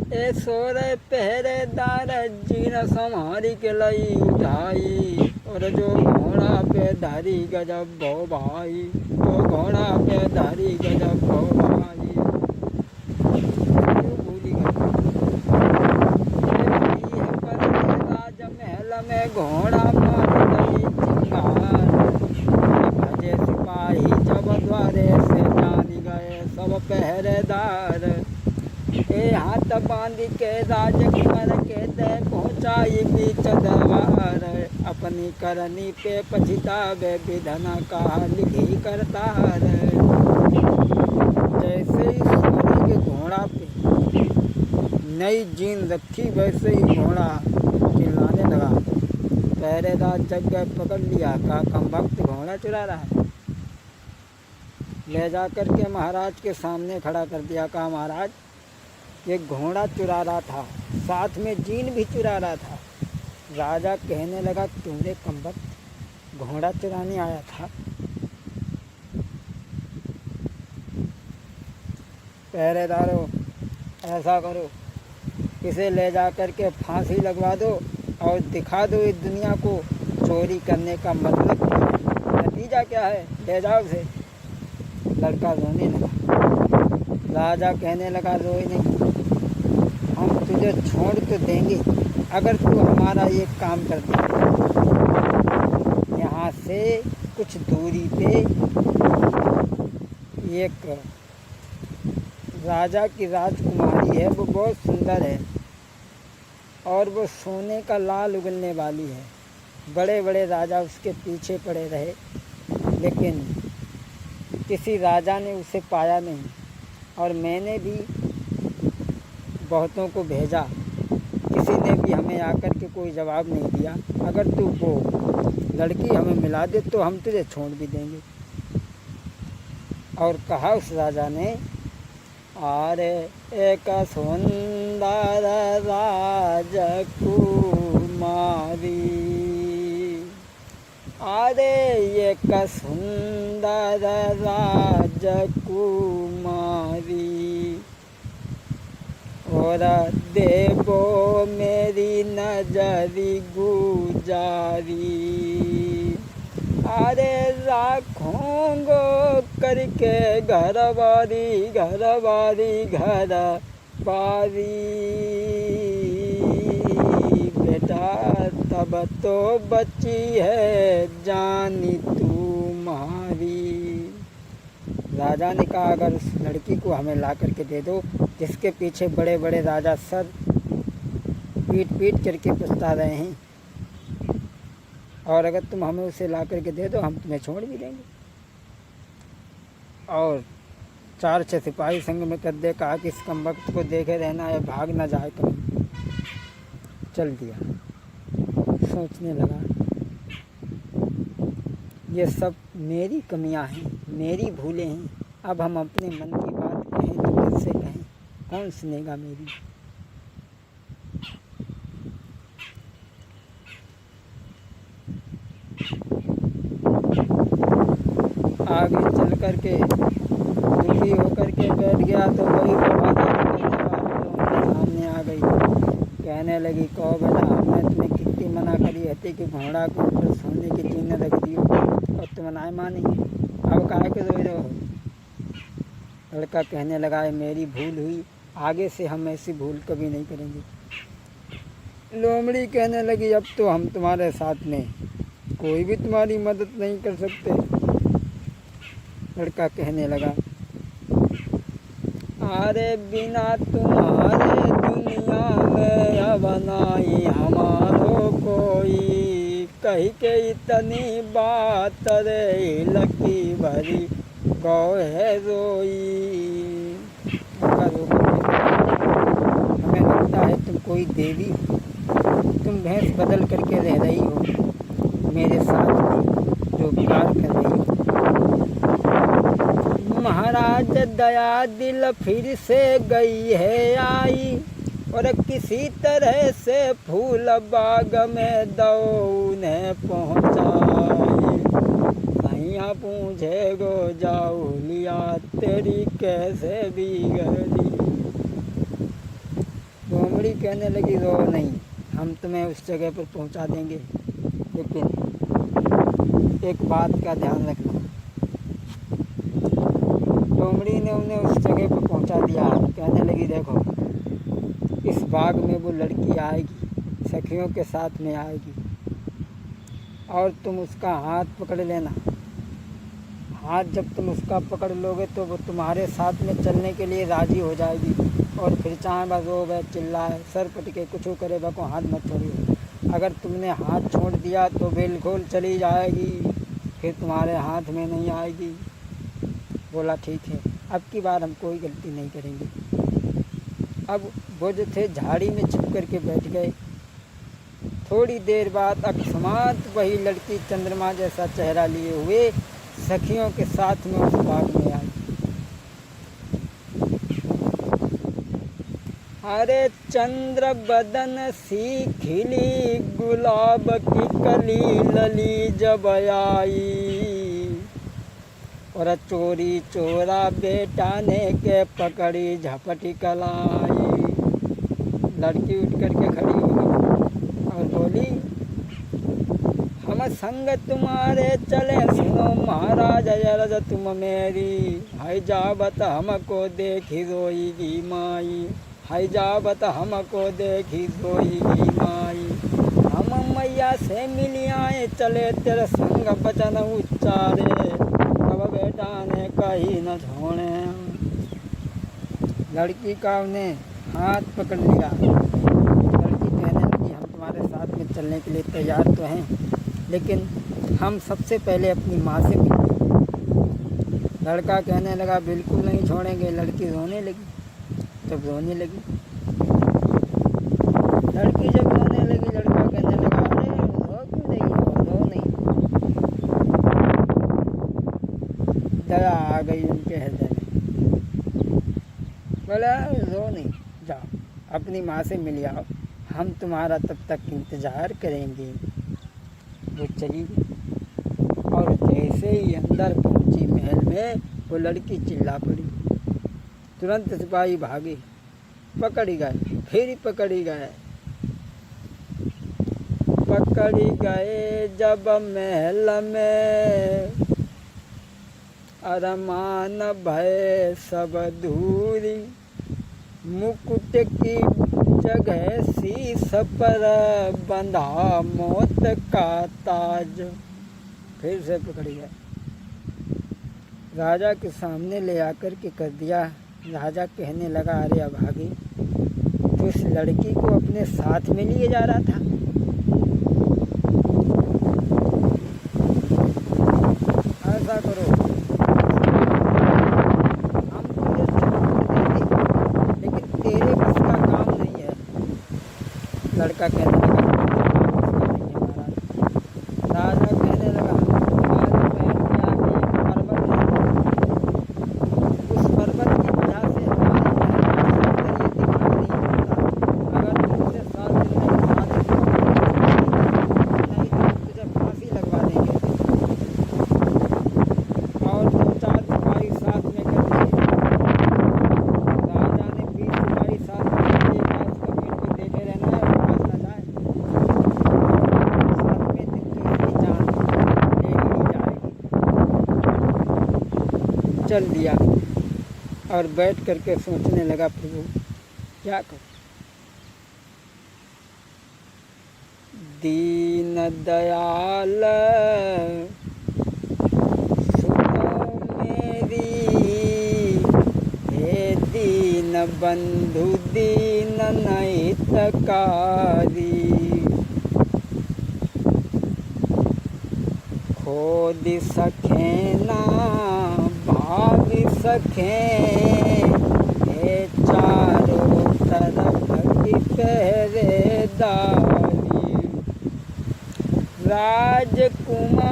ए सोरे पहरेदार जीन संहारी के लई उठाई, और जो घोड़ा पे धारी गजब भो भाई, जो घोड़ा पे धारी गजब भो भाई। भूली राजमहल में घोड़ा मार गई चिंगार, भजे सिपाही जब द्वारे से जान गए सब पहरेदार। ए हाथ बांध के राजकुमार के दे पहुँचाई बीच दरबार, अपनी करनी पे पछतावे विधना का लिखी करतार। जैसे ही सोने के घोड़ा पे नई जीन रखी वैसे ही घोड़ा चिल्लाने लगा। पहरेदार जग गए, पकड़ लिया, कहा कम वक्त घोड़ा चुरा रहा है। ले जा कर के महाराज के सामने खड़ा कर दिया। कहा महाराज ये घोड़ा चुरा रहा था, साथ में जीन भी चुरा रहा था। राजा कहने लगा तुमने कम वक्त घोड़ा चुराने आया था। पहरेदारों ऐसा करो, इसे ले जा कर के फांसी लगवा दो और दिखा दो इस दुनिया को चोरी करने का मतलब क्या है, नतीजा क्या है, ले जाओ उसे। लड़का रोने लगा। राजा कहने लगा रोए नहीं, हम तुझे छोड़ तो देंगे अगर तू हमारा ये काम कर दे। यहाँ से कुछ दूरी पे एक राजा की राजकुमारी है, वो बहुत सुंदर है और वो सोने का लाल उगलने वाली है। बड़े बड़े राजा उसके पीछे पड़े रहे, लेकिन किसी राजा ने उसे पाया नहीं। और मैंने भी बहुतों को भेजा, किसी ने भी हमें आकर के कोई जवाब नहीं दिया। अगर तू वो लड़की हमें मिला दे तो हम तुझे छोड़ भी देंगे। और कहा उस राजा ने, अरे एक सुंदर राजकुमारी, अरे एक सुंदर राजकुमारी, और देवो मेरी नजरी गुजारी, अरे राखूंगो करके घर बारी घर बारी। बेटा तब तो बची है जानी तुम्हारी। राजा ने कहा अगर उस लड़की को हमें ला करके दे दो जिसके पीछे बड़े बड़े राजा सर पीट पीट करके पछता रहे हैं, और अगर तुम हमें उसे ला करके दे दो हम तुम्हें छोड़ भी देंगे। और 4-6 सिपाही संग में कर दे, कहा कि इस कम वक्त को देखे रहना है, भाग ना जाए कहीं। चल दिया। सोचने लगा ये सब मेरी कमियां हैं, मेरी भूलें हैं। अब हम अपने मन की बात कहें तो किससे कहें, कौन सुनेगा मेरी। आगे चल कर के दुखी होकर के बैठ गया तो वही सामने आ गई। कहने लगी कहो बेटा हमने तुम्हें कितनी मना करी है कि घोड़ा के ऊपर सोने की चीन रख दी और तुम ना मानी, अब काहे को रोए रहो। लड़का कहने लगा है मेरी भूल हुई, आगे से हम ऐसी भूल कभी नहीं करेंगे। लोमड़ी कहने लगी अब तो हम तुम्हारे साथ में, कोई भी तुम्हारी मदद नहीं कर सकते। लड़का कहने लगा अरे बिना तुम्हारे दुनिया में अब नहीं हमारो कोई, कही के इतनी बात रे लकी भरी गौ है रोई। हमें लगता है तुम कोई देवी हो, तुम भैंस बदल करके रह रही हो मेरे साथ में जो प्यार कर रही हो। महाराज दया दिल फिर से गई है आई, और किसी तरह से फूल बाग में दौने पहुँचाई। सैया पूछे गो जाऊ लिया तेरी कैसे बिगड़ी। कहने लगी रो नहीं, हम तुम्हें उस जगह पर पहुंचा देंगे, लेकिन एक बात का ध्यान रखना। लोमड़ी ने उन्हें उस जगह पर पहुंचा दिया। कहने लगी देखो, इस बाग में वो लड़की आएगी, सखियों के साथ में आएगी, और तुम उसका हाथ पकड़ लेना। हाथ जब तुम उसका पकड़ लोगे तो वो तुम्हारे साथ में चलने के लिए राज़ी हो जाएगी, और फिर चाहे बस रोवे, चिल्लाए, सर पटके, कुछ करे, बको हाथ मत छोड़िए। अगर तुमने हाथ छोड़ दिया तो बिल्कुल चली जाएगी, फिर तुम्हारे हाथ में नहीं आएगी। बोला ठीक है, अब की बार हम कोई गलती नहीं करेंगे। अब वो जो थे झाड़ी में छिप कर के बैठ गए। थोड़ी देर बाद अकस्मात वही लड़की चंद्रमा जैसा चेहरा लिए हुए सखियों के साथ में उस बाग में आई। अरे चंद्र बदन सी खिली गुलाब की कली लली जब आई, और चोरी चोरा बेटा ने के पकड़ी झपटी कलाई। लड़की उठ करके खड़ी हो गई और बोली, हम संग तुम्हारे चले सुनो महाराज अरज तुम मेरी, है जावत हमको देखी रोईगी माई, है जावत हमको देखी रोईगी माई। हम मैया से मिली आए चले तेरे संग बचन उच्चारे, अब बेटा ने कहीं न छोड़े। लड़की का उन्हें हाथ पकड़ लिया। लड़की कहने लगी, हम तुम्हारे साथ में चलने के लिए तैयार तो हैं, लेकिन हम सबसे पहले अपनी माँ से मिलेंगे। लड़का कहने लगा बिल्कुल नहीं छोड़ेंगे। लड़की रोने लगी। जब रोने लगी, लड़की जब रोने लगी, लड़का कहने लगा अरे रो क्यों नहीं हो, रो नहीं। दया आ गई उनके हृदय में। बोला रो नहीं, जाओ अपनी माँ से मिल आओ, हम तुम्हारा तब तक इंतज़ार करेंगे। वो चली गई और जैसे ही अंदर पहुंची महल में, वो लड़की चिल्ला पड़ी। तुरंत सिपाही भागे, पकड़ी गए, फिर पकड़ी गए। पकड़ी गए जब महल में, अरमान भय सब दूरी, मुकुट की जगह शीस पर बंधा मौत का ताज। फिर से पकड़ी गए, राजा के सामने ले आकर के कर दिया। राजा कहने लगा अरे अभागी, तो उस लड़की को अपने साथ में लिए जा रहा था। ऐसा करो, हम तुझे छोड़ देंगे, लेकिन तेरे बस का काम नहीं है। लड़का कहने लगा राजा कहने लगा तुम्हारे पैर में आगे एक पर्वत है, उस पर्वत की वजह से हमारे महल का सौंदर्य दिखाई नहीं पड़ता। अगर तुमसे 7 दिन में शादी नहीं तो तुझे फांसी लगवा देंगे। और 2-4 सिपाही साथ में कर दिए। राजा ने 20 सिपाही साथ में कर दिए, उसको मीट को देखे रहना है और भाग न जाए। चल दिया और बैठ करके सोचने लगा प्रभु क्या करूं। दीन दयाल सुनो मेरी, हे दीन बंधु दीन नहितकारी, खोद सखे ना भाग सके, हे चारों तरफ की पहरेदारी, राजकुमारी